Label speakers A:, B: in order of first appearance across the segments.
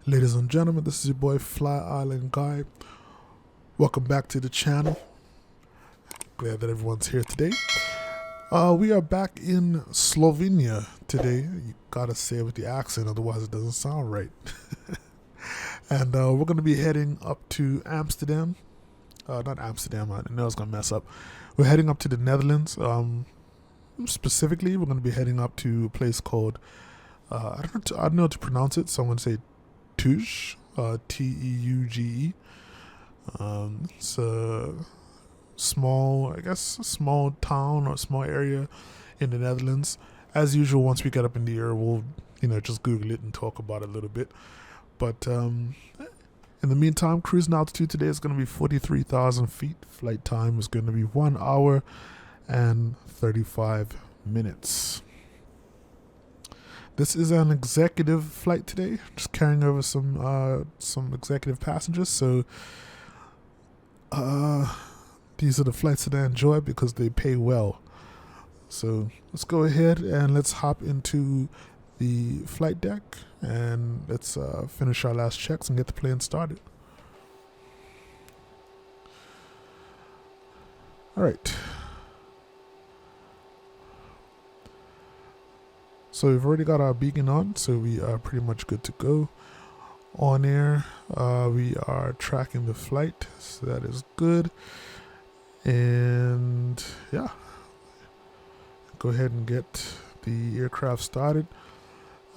A: Ladies and gentlemen, this is your boy FlyIsland Guy. Welcome back to the channel. Glad that everyone's here today. We are back in Slovenia today. You gotta say it with the accent, otherwise it doesn't sound right. And we're gonna be heading up to Amsterdam. Not Amsterdam, I know I was gonna mess up. We're heading up to the Netherlands. Specifically, we're gonna be heading up to a place called I don't know how to pronounce it, so I'm gonna say Teuge, Teuge. It's a small town or small area in the Netherlands. As usual, once we get up in the air, we'll just Google it and talk about it a little bit. But in the meantime, cruising altitude today is going to be 43,000 feet. Flight time is going to be 1 hour and 35 minutes. This is an executive flight today, just carrying over some executive passengers. So these are the flights that I enjoy because they pay well. So let's go ahead and let's hop into the flight deck and let's finish our last checks and get the plane started. All right. So we've already got our beacon on, so we are pretty much good to go. On air, we are tracking the flight, so that is good. And yeah, go ahead and get the aircraft started.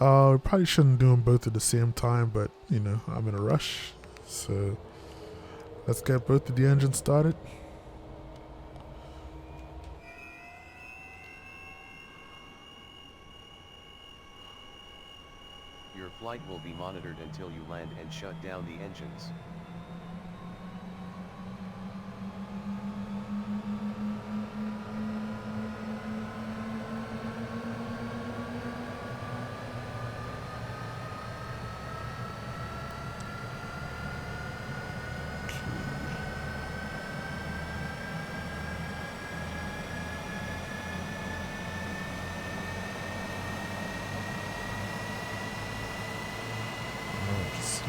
A: We probably shouldn't do them both at the same time, but I'm in a rush. So let's get both of the engines started.
B: Your flight will be monitored until you land and shut down the engines.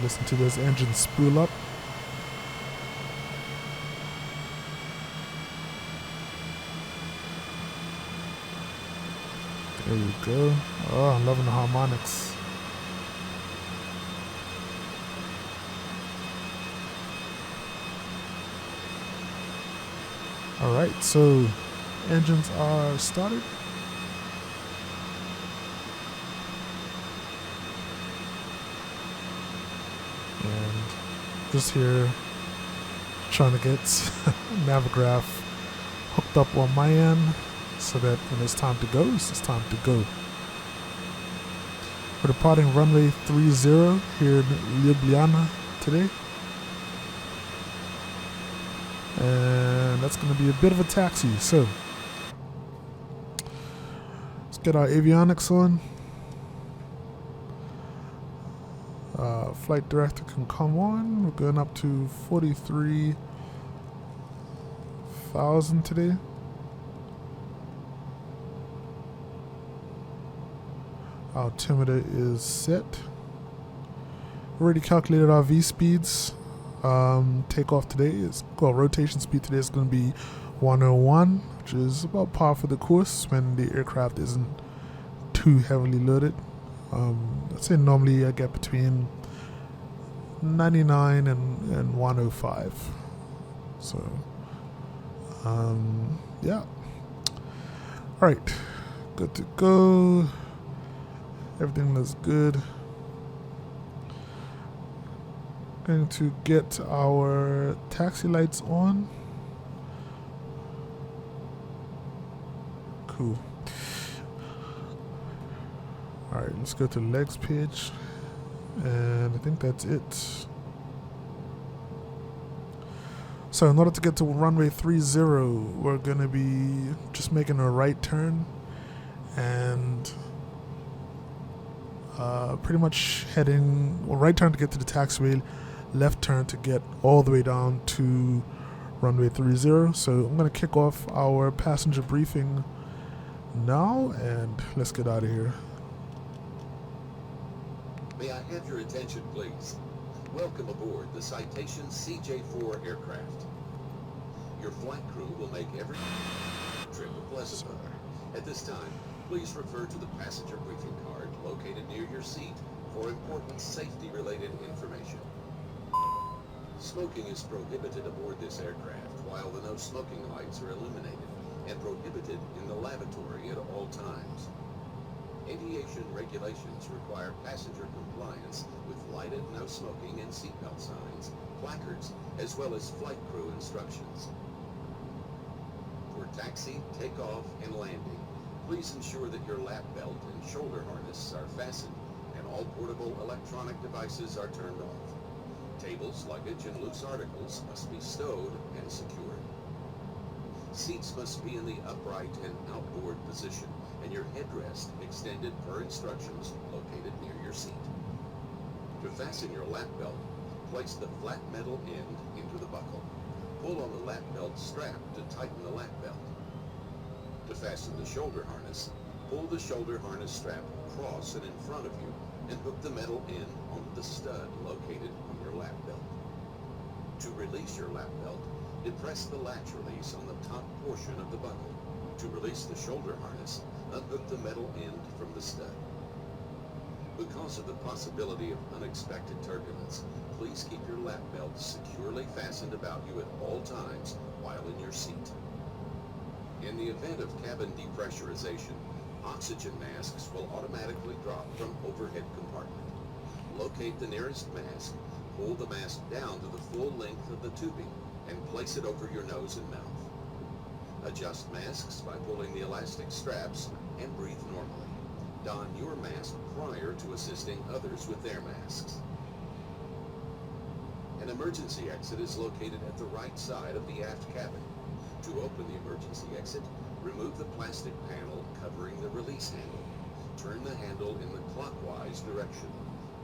A: Listen to those engines spool up. There we go. Oh, I'm loving the harmonics. Alright, so engines are started. Just here trying to get Navigraph hooked up on my end so that when it's time to go, it's time to go. We're departing runway 30 here in Ljubljana today. And that's going to be a bit of a taxi, so let's get our avionics on. Flight director can come on. We're going up to 43,000 today. Our altimeter is set. Already calculated our V speeds. Takeoff today rotation speed today is going to be 101, which is about par for the course when the aircraft isn't too heavily loaded. I'd say normally I get between 99 and 105. So, yeah. All right, good to go. Everything looks good. Going to get our taxi lights on. Cool. All right, let's go to the legs page. And I think that's it. So in order to get to runway 30, we're going to be just making a right turn and pretty much right turn to get to the taxiway, left turn to get all the way down to runway 30. So I'm going to kick off our passenger briefing now and let's get out of here.
C: May I have your attention, please? Welcome aboard the Citation CJ4 aircraft. Your flight crew will make every trip a pleasant one. At this time, please refer to the passenger briefing card located near your seat for important safety-related information. Smoking is prohibited aboard this aircraft while the no smoking lights are illuminated and prohibited in the lavatory at all times. Aviation regulations require passenger compliance with lighted no smoking and seatbelt signs, placards, as well as flight crew instructions. For taxi, takeoff, and landing, please ensure that your lap belt and shoulder harness are fastened and all portable electronic devices are turned off. Tables, luggage, and loose articles must be stowed and secured. Seats must be in the upright and outboard position, and your headrest extended per instructions located near your seat. To fasten your lap belt, place the flat metal end into the buckle. Pull on the lap belt strap to tighten the lap belt. To fasten the shoulder harness, pull the shoulder harness strap across and in front of you and hook the metal end onto the stud located on your lap belt. To release your lap belt, depress the latch release on the top portion of the buckle. To release the shoulder harness, unhook the metal end from the stud. Because of the possibility of unexpected turbulence, please keep your lap belt securely fastened about you at all times while in your seat. In the event of cabin depressurization, oxygen masks will automatically drop from overhead compartment. Locate the nearest mask, pull the mask down to the full length of the tubing, and place it over your nose and mouth. Adjust masks by pulling the elastic straps and breathe normally. Don your mask prior to assisting others with their masks. An emergency exit is located at the right side of the aft cabin. To open the emergency exit, remove the plastic panel covering the release handle. Turn the handle in the clockwise direction.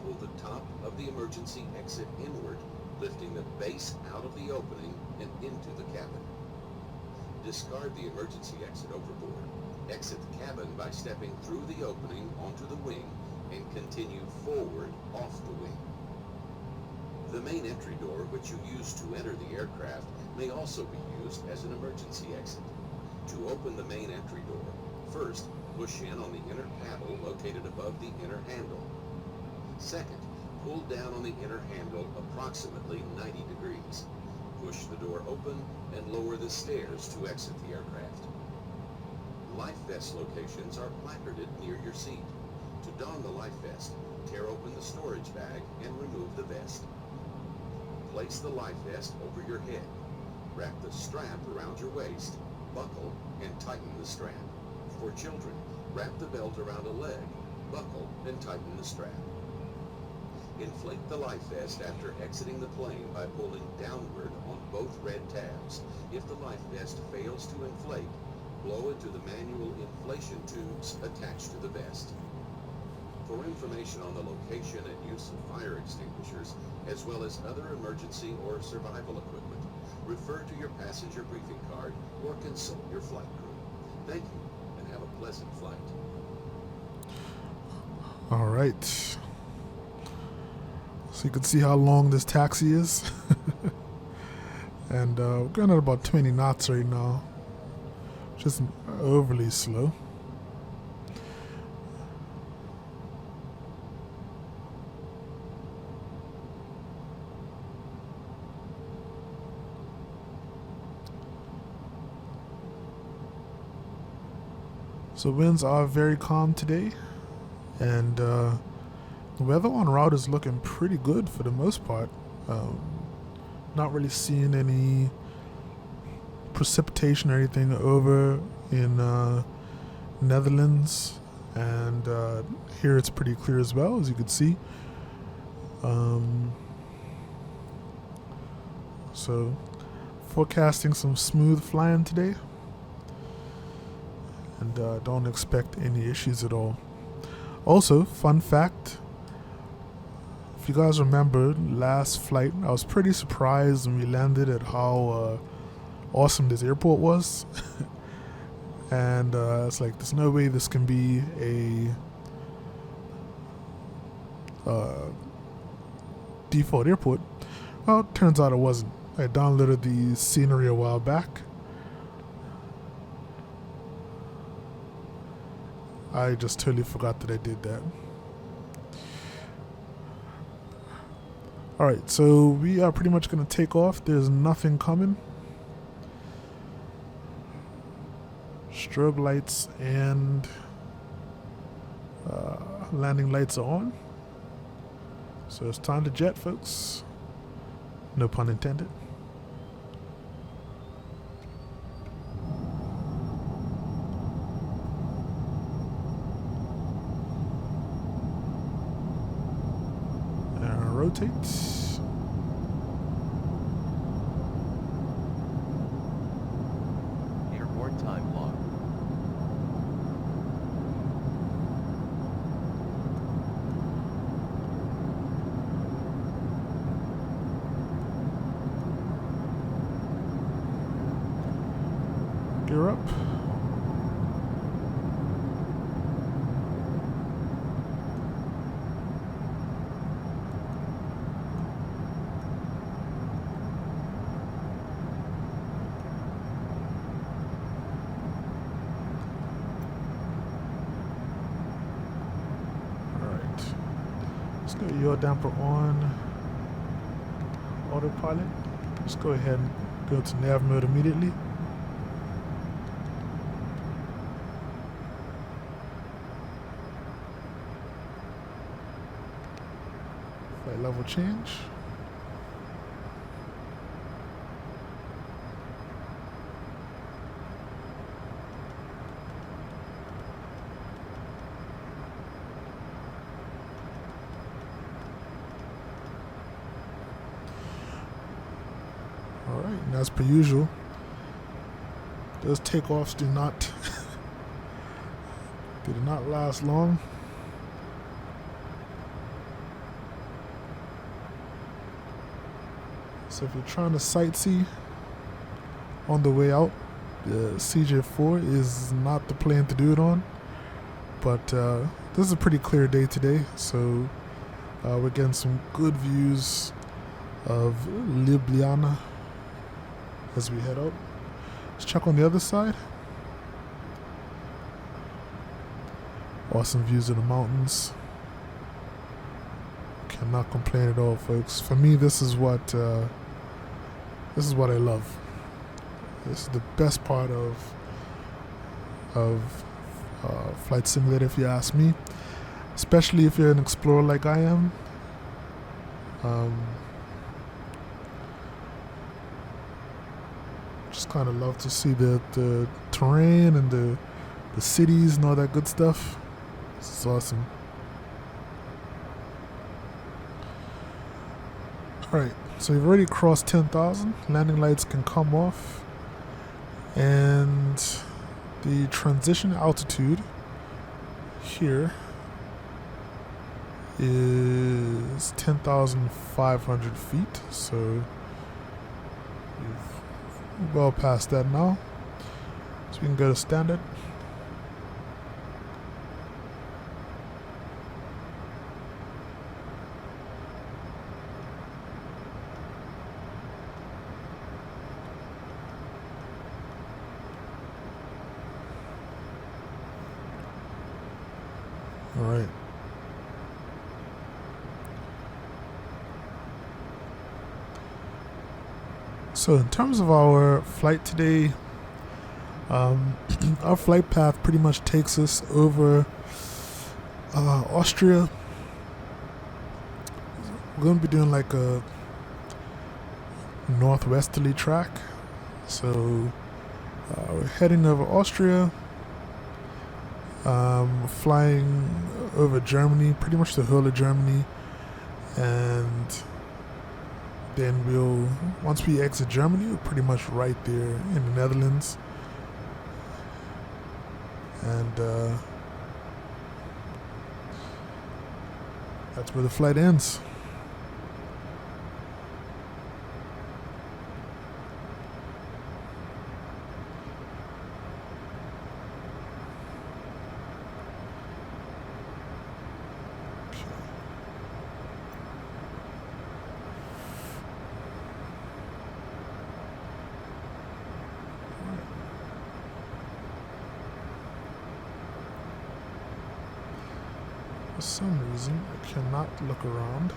C: Pull the top of the emergency exit inward, lifting the base out of the opening and into the cabin. Discard the emergency exit overboard. Exit the cabin by stepping through the opening onto the wing and continue forward off the wing. The main entry door, which you use to enter the aircraft, may also be used as an emergency exit. To open the main entry door, first push in on the inner paddle located above the inner handle. Second, pull down on the inner handle approximately 90 degrees. Push the door open and lower the stairs to exit the aircraft. Life vest locations are placarded near your seat. To don the life vest, tear open the storage bag and remove the vest. Place the life vest over your head. Wrap the strap around your waist, buckle, and tighten the strap. For children, wrap the belt around a leg, buckle, and tighten the strap. Inflate the life vest after exiting the plane by pulling downward on both red tabs. If the life vest fails to inflate, blow into the manual inflation tubes attached to the vest. For information on the location and use of fire extinguishers, as well as other emergency or survival equipment, refer to your passenger briefing card or consult your flight crew. Thank you, and have a pleasant flight.
A: All right. So you can see how long this taxi is. And we're going at about 20 knots right now. Just overly slow. So winds are very calm today, and the weather en route is looking pretty good for the most part. Not really seeing any precipitation or anything over in Netherlands, and here it's pretty clear as well, as you can see. So forecasting some smooth flying today, and don't expect any issues at all. Also, fun fact, if you guys remember last flight, I was pretty surprised when we landed at how awesome this airport was. And it's like, there's no way this can be default airport. Well, it turns out it wasn't. I downloaded the scenery a while back. I just totally forgot that I did that. Alright, so we are pretty much going to take off. There's nothing coming. Strobe lights and landing lights are on. So it's time to jet, folks. No pun intended. And rotate.
B: Airborne time log.
A: Gear up. Alright. Let's get your damper on. Autopilot. Let's go ahead and go to nav mode immediately. Flight level change. Alright, and as per usual, those takeoffs do not they do not last long. So if you're trying to sightsee on the way out, the CJ4 is not the plane to do it on. But this is a pretty clear day today, so we're getting some good views of Ljubljana as we head out. Let's check on the other side. Awesome views of the mountains. Cannot complain at all, folks. For me, this is what I love. This is the best part of Flight Simulator, if you ask me. Especially if you're an explorer like I am. Just kind of love to see the terrain and the cities and all that good stuff. This is awesome. Alright, so we've already crossed 10,000. Landing lights can come off. And the transition altitude here is 10,500 feet. So we've well past that now. So we can go to standard. All right. So in terms of our flight today, our flight path pretty much takes us over Austria. We're going to be doing like a northwesterly track. So we're heading over Austria. Flying over Germany, pretty much the whole of Germany, and then once we exit Germany, we're pretty much right there in the Netherlands, and that's where the flight ends. For some reason, I cannot look around.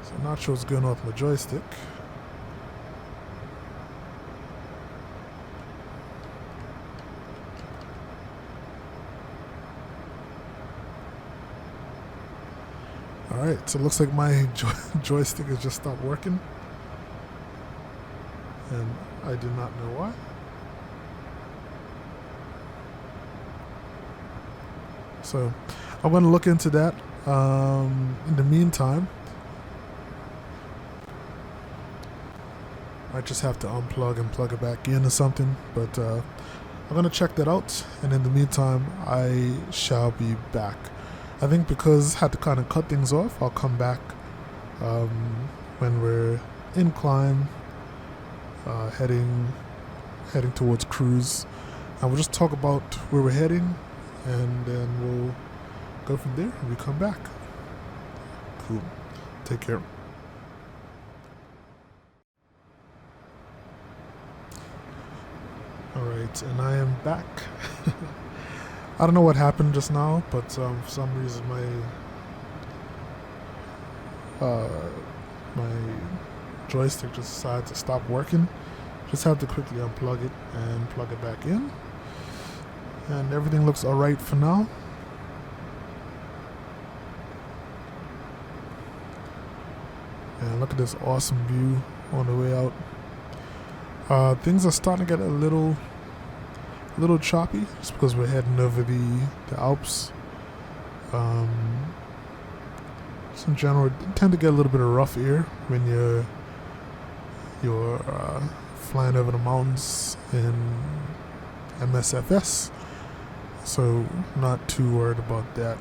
A: So I'm not sure what's going on with my joystick. Alright, so it looks like my joystick has just stopped working. And I do not know why. So I'm going to look into that. In the meantime, I just have to unplug and plug it back in or something. But I'm going to check that out. And in the meantime, I shall be back. I think because I had to kind of cut things off, I'll come back when we're in climb, heading towards cruise. And we'll just talk about where we're heading, and then we'll go from there and we come back. Cool. Take care. Alright, and I am back. I don't know what happened just now, but for some reason my joystick just decided to stop working. Just have to quickly unplug it and plug it back in. And everything looks alright for now. And look at this awesome view on the way out. Things are starting to get a little choppy, just because we're heading over the Alps. Just in general, you tend to get a little bit of rough air when you're flying over the mountains in MSFS. So not too worried about that.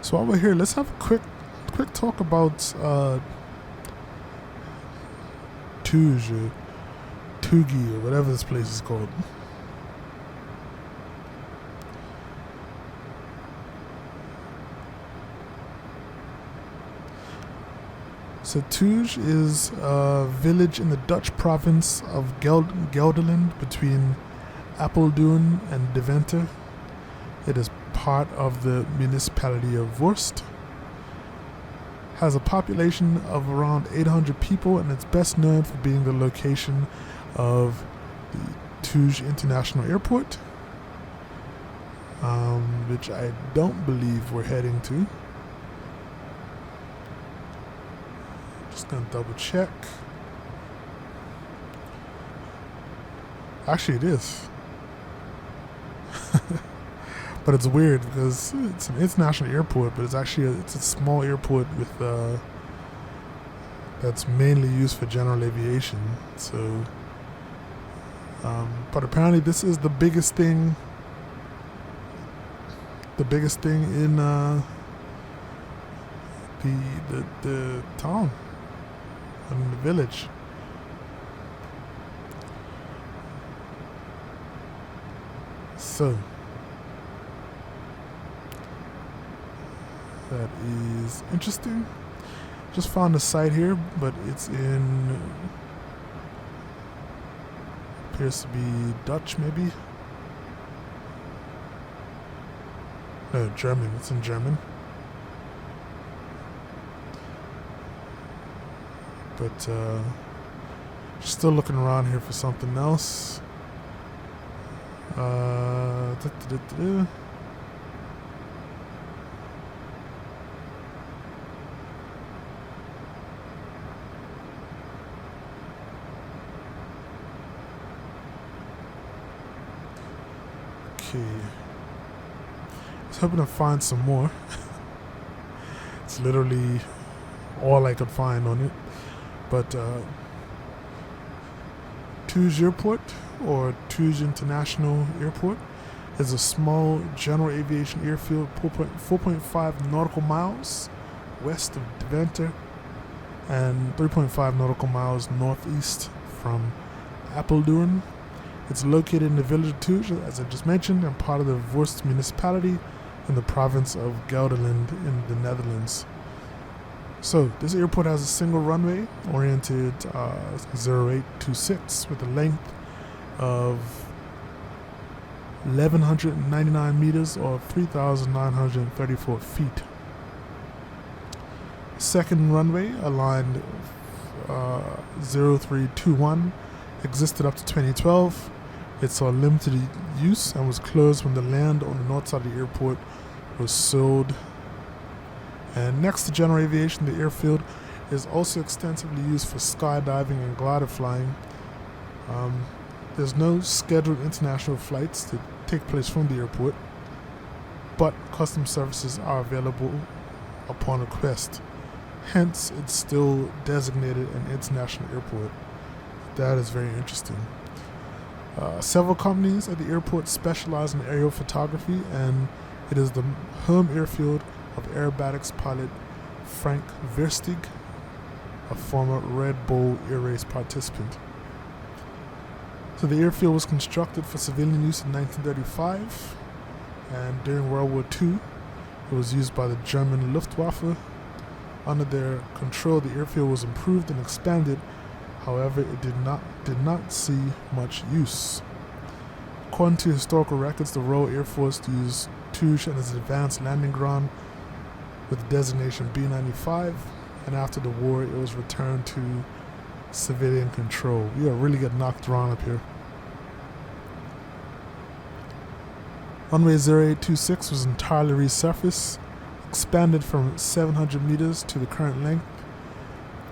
A: So while we're here, let's have a quick talk about Teuge or whatever this place is called. So Teuge is a village in the Dutch province of Gelderland between Apeldoorn and Deventer. It is part of the municipality of Vorst. Has a population of around 800 people, and it's best known for being the location of the Teuge International Airport, which I don't believe we're heading to. Just gonna double check. Actually, it is. But it's weird because it's an international airport, but it's actually it's a small airport with that's mainly used for general aviation. So, but apparently this is the biggest thing. The biggest thing in the town, in the village. So. That is interesting. Just found a site here, but it's appears to be Dutch, maybe. No, German. It's in German. But still looking around here for something else. Okay. I was hoping to find some more. It's literally all I could find on it. But Teuge Airport, or Teuge International Airport, is a small general aviation airfield 4.5 nautical miles west of Deventer and 3.5 nautical miles northeast from Apeldoorn. It's located in the village of Teuge, as I just mentioned, and part of the Vorst municipality in the province of Gelderland in the Netherlands. So, this airport has a single runway oriented 0826 with a length of 1,199 meters or 3,934 feet. Second runway, aligned 0321, existed up to 2012. It saw limited use and was closed when the land on the north side of the airport was sold. And next to general aviation, the airfield is also extensively used for skydiving and glider flying. There's no scheduled international flights that take place from the airport, but custom services are available upon request. Hence, it's still designated an international airport. That is very interesting. Several companies at the airport specialize in aerial photography, and it is the home airfield of aerobatics pilot Frank Verstig, a former Red Bull Air Race participant. So the airfield was constructed for civilian use in 1935, and during World War II, it was used by the German Luftwaffe. Under their control, the airfield was improved and expanded. However, it did not see much use. According to historical records, the Royal Air Force used Teuge as an advanced landing ground with the designation B-95, and after the war, it was returned to civilian control. We are really getting knocked around up here. Runway 0826 was entirely resurfaced, expanded from 700 meters to the current length.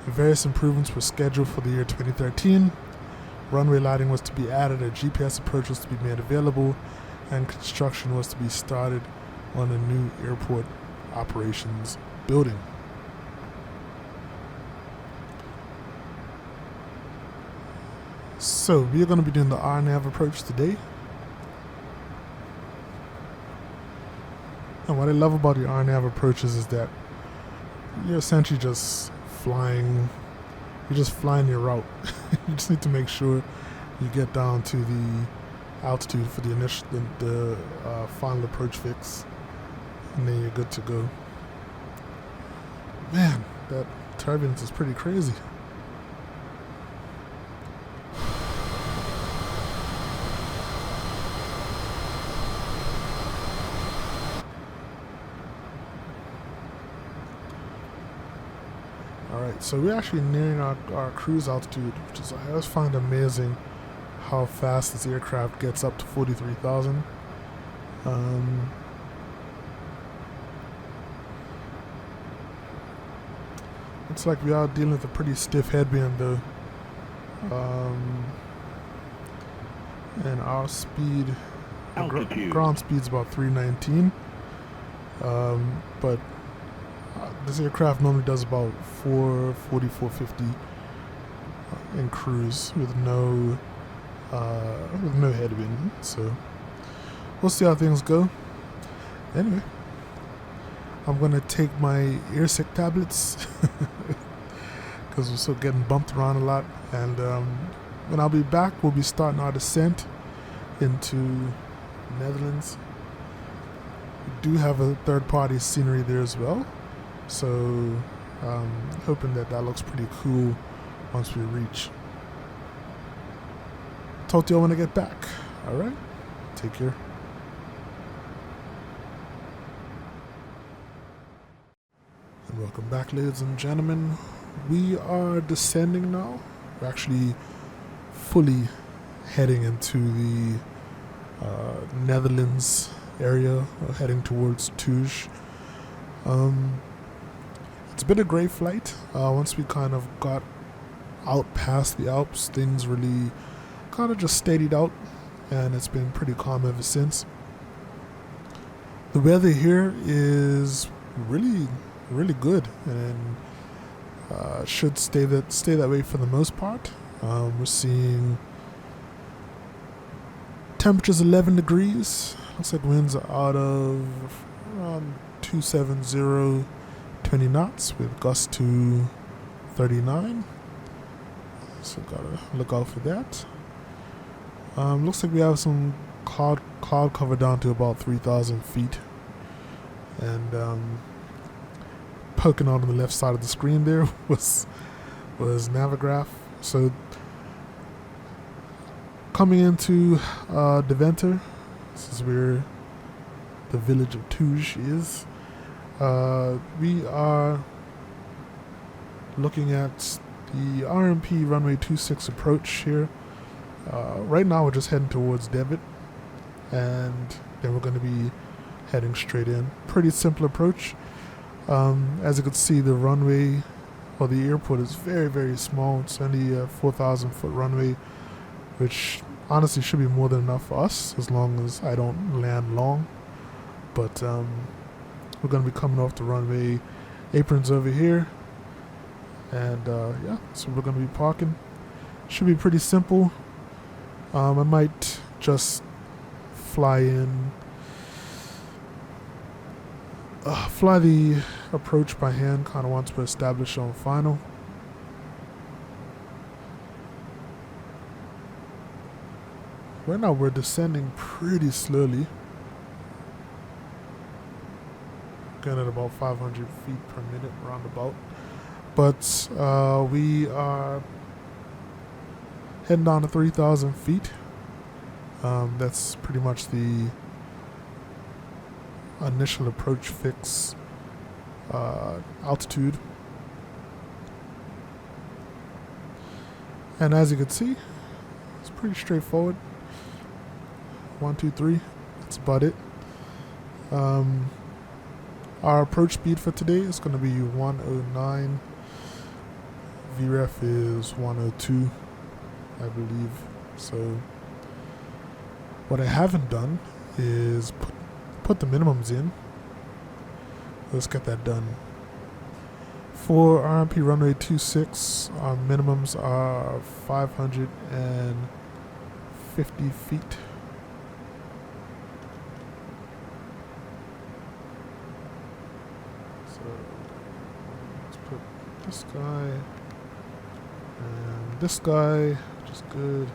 A: Various improvements were scheduled for the year 2013. Runway lighting was to be added, a GPS approach was to be made available, and construction was to be started on a new airport operations building. So we are going to be doing the RNAV approach today. And what I love about the RNAV approaches is that you're essentially just flying. You're just flying your route. You just need to make sure you get down to the altitude for the initial, the final approach fix, and then you're good to go. Man, that turbulence is pretty crazy. Alright, so we're actually nearing our cruise altitude, which is, I always find amazing how fast this aircraft gets up to 43,000. Looks like we are dealing with a pretty stiff headwind though. And our speed, ground speed is about 319. But this aircraft normally does about 440, 450 in cruise with no headwind. So we'll see how things go. Anyway, I'm gonna take my ear-sick tablets because we're still getting bumped around a lot. And when I'll be back, we'll be starting our descent into the Netherlands. We do have a third-party scenery there as well. So, hoping that looks pretty cool once we reach. Talk to y'all when I get back. Alright? Take care. And welcome back, ladies and gentlemen. We are descending now. We're actually fully heading into the Netherlands area, heading towards Teuge. It's been a great flight. Once we kind of got out past the Alps, things really kind of just steadied out, and it's been pretty calm ever since. The weather here is really, really good, and should stay that way for the most part. We're seeing temperatures 11 degrees. Looks like winds are out of around 270. 20 knots with gusts to 39, so gotta look out for that. Looks like we have some cloud cover down to about 3,000 feet, and poking out on the left side of the screen there was Navigraph. So coming into Deventer, This is where the village of Teuge is. We are looking at the RNP runway 26 approach here. Right now we're just heading towards Debit, and then we're going to be heading straight in. Pretty simple approach. As you can see, the runway or the airport is very, very small. It's only a 4,000 foot runway, which honestly should be more than enough for us as long as I don't land long. But we're going to be coming off the runway. Aprons over here. And yeah, so we're going to be parking. Should be pretty simple. I might just fly the approach by hand, kind of once we're established on final. Right now we're descending pretty slowly. Going at about 500 feet per minute, roundabout. But we are heading down to 3,000 feet. That's pretty much the initial approach fix altitude. And as you can see, it's pretty straightforward. 1, 2, 3. That's about it. Our approach speed for today is going to be 109. VREF is 102, I believe. So what I haven't done is put the minimums in. Let's get that done. For RNP runway 26, our minimums are 550 feet. So let's put this guy and this guy, which is good.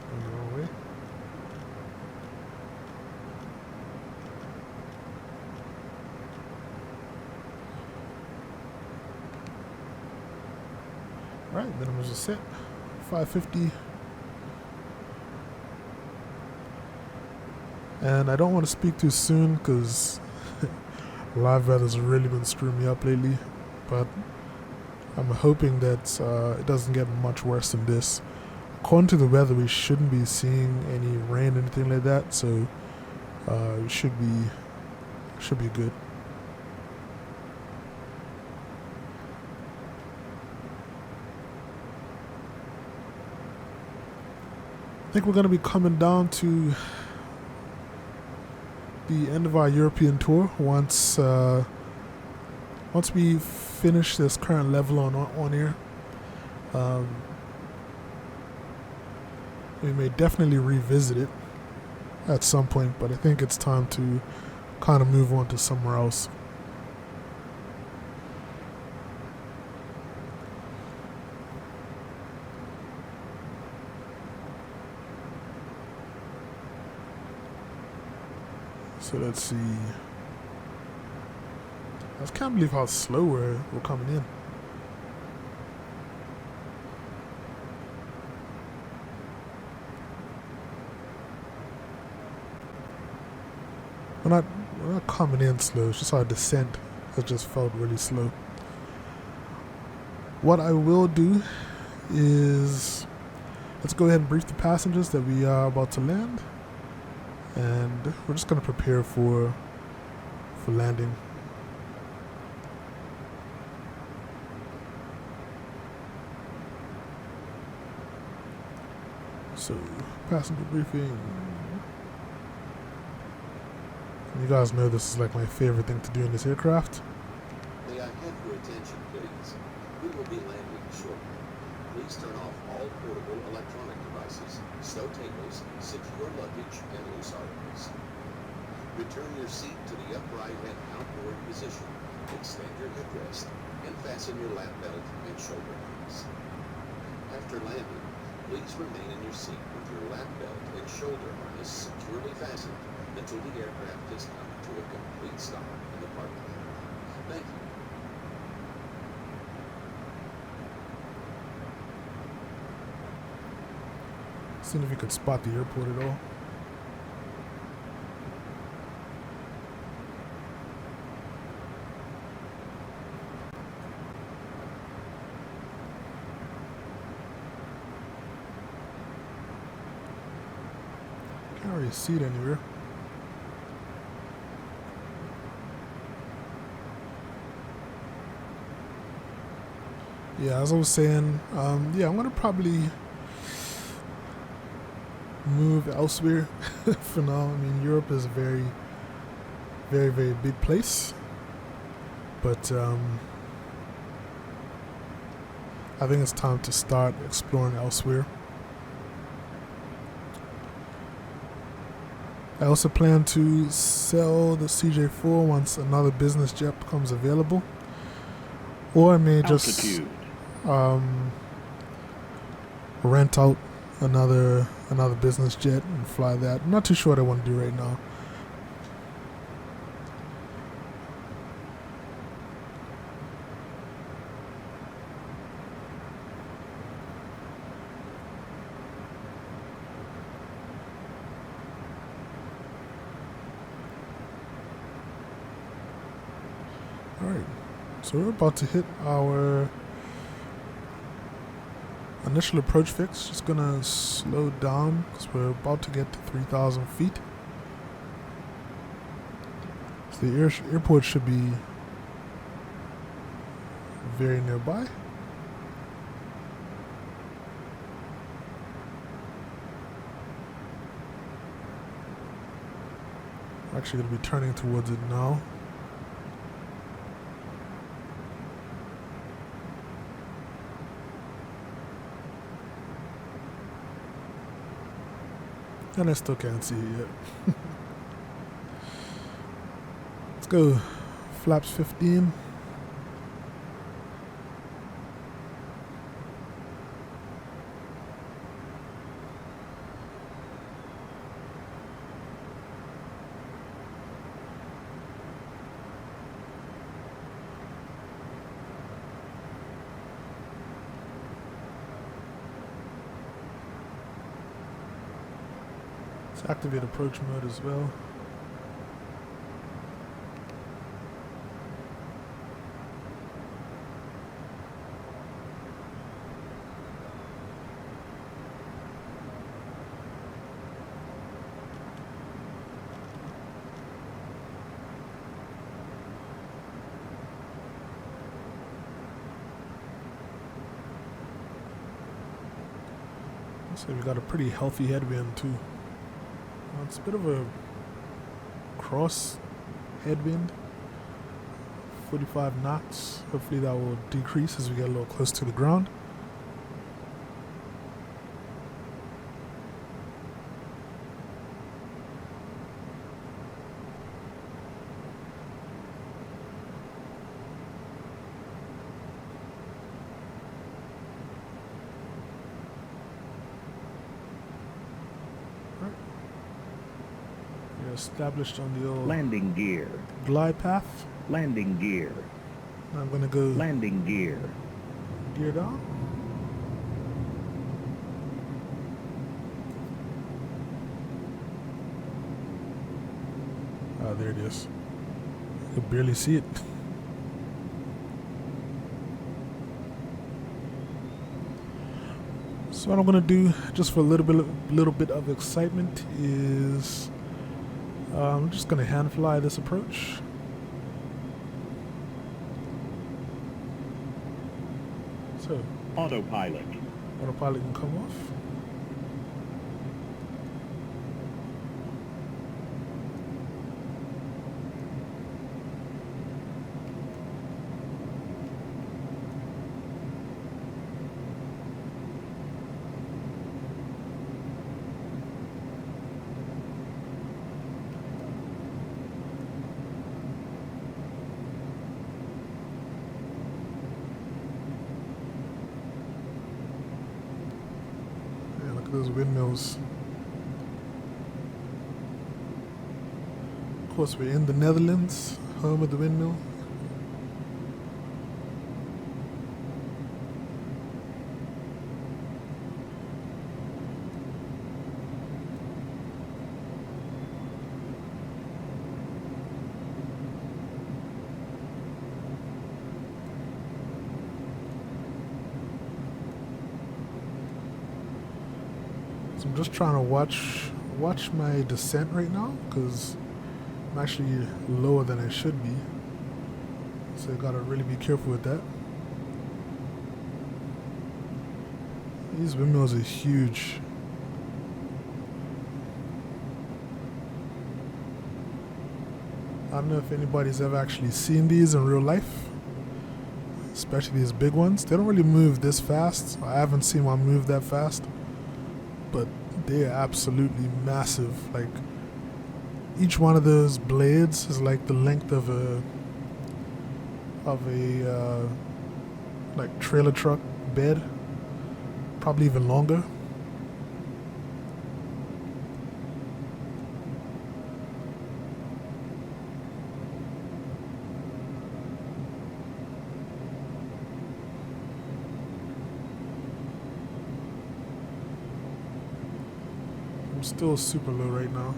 A: Going the wrong way. Alright, minimums are set. 550. And I don't want to speak too soon because live weather's really been screwing me up lately, but I'm hoping that it doesn't get much worse than this. According to the weather, we shouldn't be seeing any rain or anything like that, so it should be good. I think we're going to be coming down to the end of our European tour once we finish this current level on air. We may definitely revisit it at some point, but I think it's time to kind of move on to somewhere else. So let's see. I just can't believe how slow we're coming in. We're not coming in slow. It's just our descent has just felt really slow. What I will do is let's go ahead and brief the passengers that we are about to land. And we're just going to prepare for landing. So, passenger briefing. You guys know this is like my favorite thing to do in this aircraft.
C: May I have your attention, please? We will be landing shortly. Please turn off all portable electronic devices, snow tables, secure luggage, and loose articles. Return your seat to the upright and outboard position. Extend your headrest and fasten your lap belt and shoulder harness. After landing, please remain in your seat with your lap belt and shoulder harness securely fastened until the aircraft has come to a complete stop in the parking lot. Thank you.
A: Seeing if you could spot the airport at all. Can't really see it anywhere. Yeah, as I was saying, yeah, I'm gonna probably move elsewhere for now. I mean, Europe is a very, very, very big place, but I think it's time to start exploring elsewhere. I also plan to sell the CJ4 once another business jet becomes available, or I may just rent out another business jet and fly that. I'm not too sure what I want to do right now. Alright, so we're about to hit our initial approach fix. Just gonna slow down because we're about to get to 3,000 feet. So the airport should be very nearby. I'm actually gonna be turning towards it now. And I still can't see it yet. Let's go. Flaps 15. Let's activate approach mode as well. So we got a pretty healthy headwind too. It's a bit of a cross headwind, 45 knots. Hopefully that will decrease as we get a little close to the ground. Established on the old
D: landing gear,
A: glide path.
D: landing gear,
A: I'm gonna go
D: landing gear,
A: gear down. Ah, there it is. I could barely see it. So what I'm gonna do, just for a little bit of excitement, is I'm just going to hand fly this approach. So,
D: autopilot,
A: autopilot can come off. Those windmills. Of course, we're in the Netherlands, home of the windmill. So I'm just trying to watch my descent right now because I'm actually lower than I should be. So I gotta really be careful with that. These windmills are huge. I don't know if anybody's ever actually seen these in real life, especially these big ones. They don't really move this fast. I haven't seen one move that fast, but they are absolutely massive. Like each one of those blades is like the length of a like trailer truck bed, probably even longer. I'm still super low right now.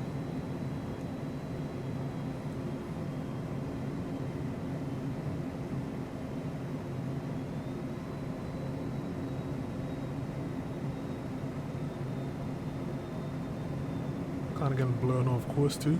A: Kind of getting blown off course too.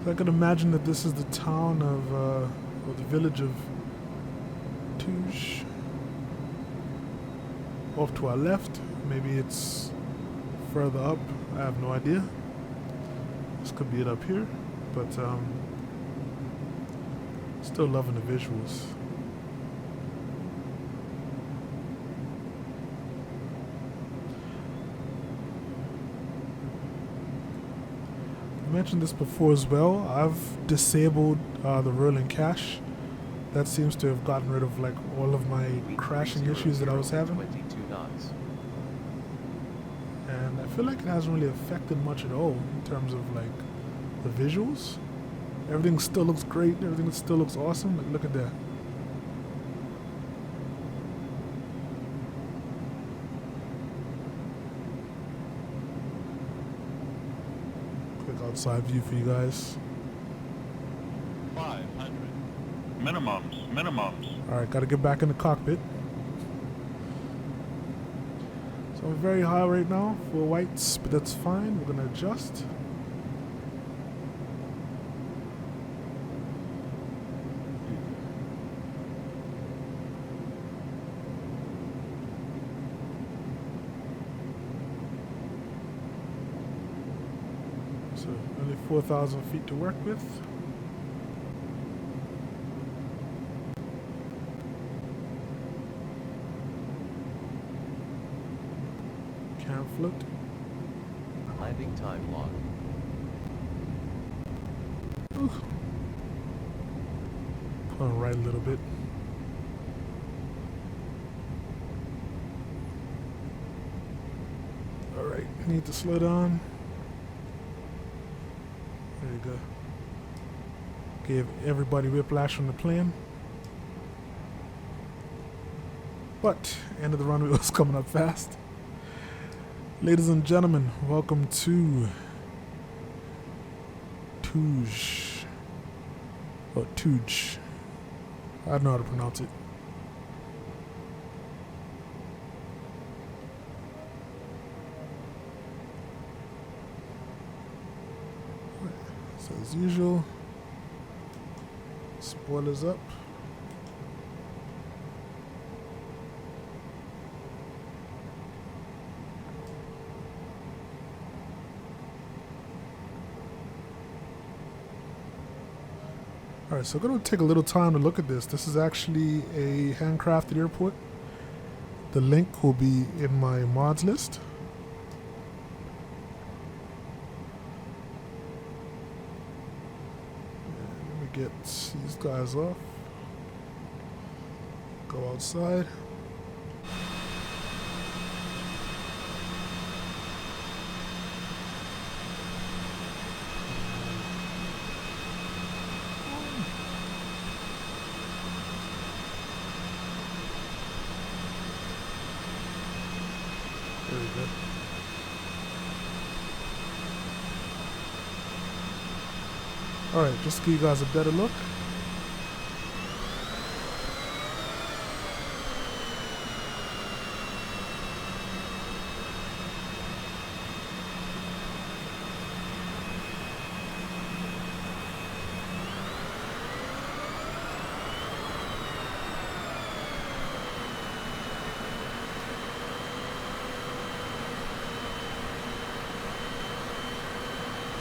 A: I can imagine that this is the town of, or the village of Teuge. Off to our left, maybe it's further up, I have no idea. This could be it up here, but still loving the visuals. I mentioned this before as well. I've disabled the rolling cache. That seems to have gotten rid of like all of my crashing issues that I was having.
B: 22 knots.
A: And I feel like it hasn't really affected much at all in terms of like the visuals. Everything still looks great. Everything still looks awesome. Like, look at that. Outside view for you guys.
E: 500. Minimums.
A: Alright, gotta get back in the cockpit. So I'm very high right now for whites, but that's fine. We're gonna adjust. So only 4,000 feet to work with. Can't float.
B: Landing time log.
A: Ooh. Pull it right a little bit. Alright, need to slow down. There you go. Gave everybody whiplash on the plane. But end of the runway was coming up fast. Ladies and gentlemen, welcome to Teuge. Or Teuge. I don't know how to pronounce it. So as usual, spoilers up. Alright, so I'm going to take a little time to look at this. This is actually a handcrafted airport. The link will be in my mods list. Let me get these guys off. Go outside. There we go. Alright, just to give you guys a better look.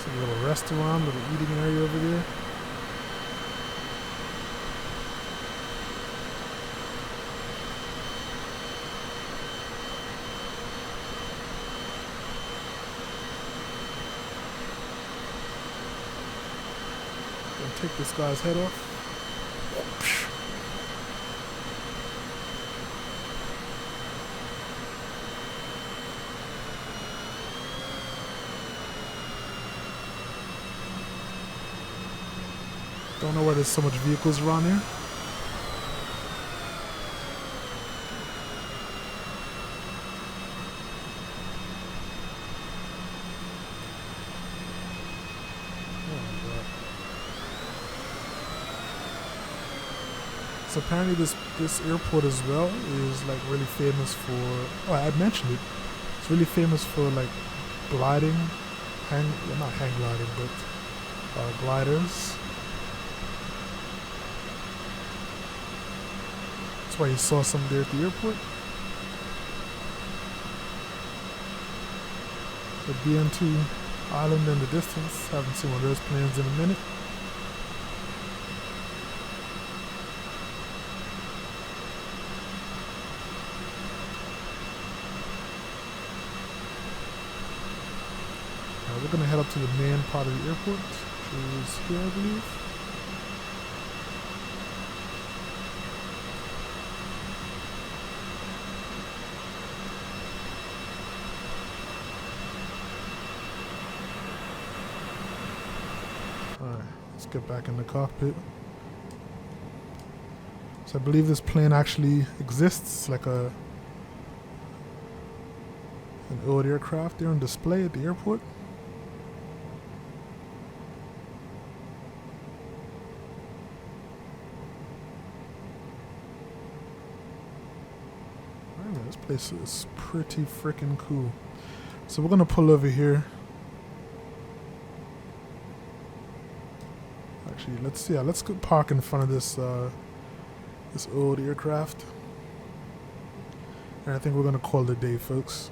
A: A little restaurant, little eating area over there. Gonna take this guy's head off. Don't know why there's so much vehicles around here. So apparently this airport as well is like really famous for, oh, I mentioned it. It's really famous for like gliding, not hang gliding, but gliders. That's why you saw some there at the airport. The BN2 island in the distance. Haven't seen one of those planes in a minute. We're going to head up to the main part of the airport, which is here, I believe. Alright, let's get back in the cockpit. So I believe this plane actually exists, like an old aircraft there on display at the airport. This place is pretty freaking cool. So we're gonna pull over here. Actually, let's go park in front of this this old aircraft. And I think we're gonna call it a day, folks.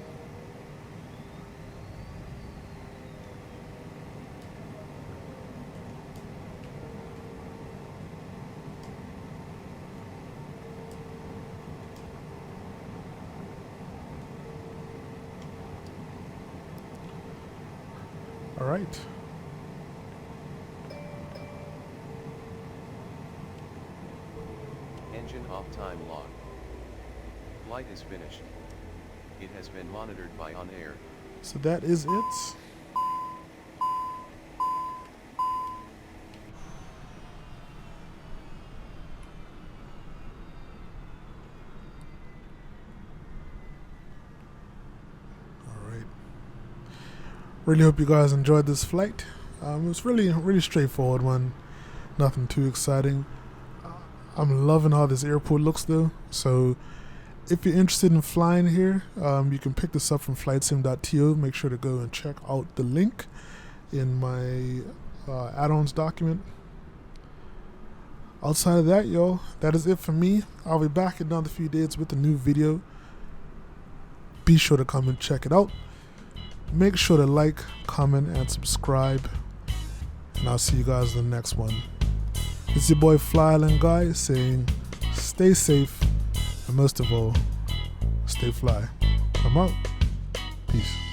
A: All right.
B: Engine off time log. Flight is finished. It has been monitored by On Air.
A: So that is it. Really hope you guys enjoyed this flight. It was really straightforward one. Nothing too exciting. I'm loving how this airport looks though. So if you're interested in flying here, you can pick this up from flightsim.to. Make sure to go and check out the link in my add-ons document. Outside of that, y'all, that is it for me. I'll be back in another few days with a new video. Be sure to come and check it out. Make sure to like, comment, and subscribe. And I'll see you guys in the next one. It's your boy FlyIsland Guy saying stay safe and most of all, stay fly. I'm out. Peace.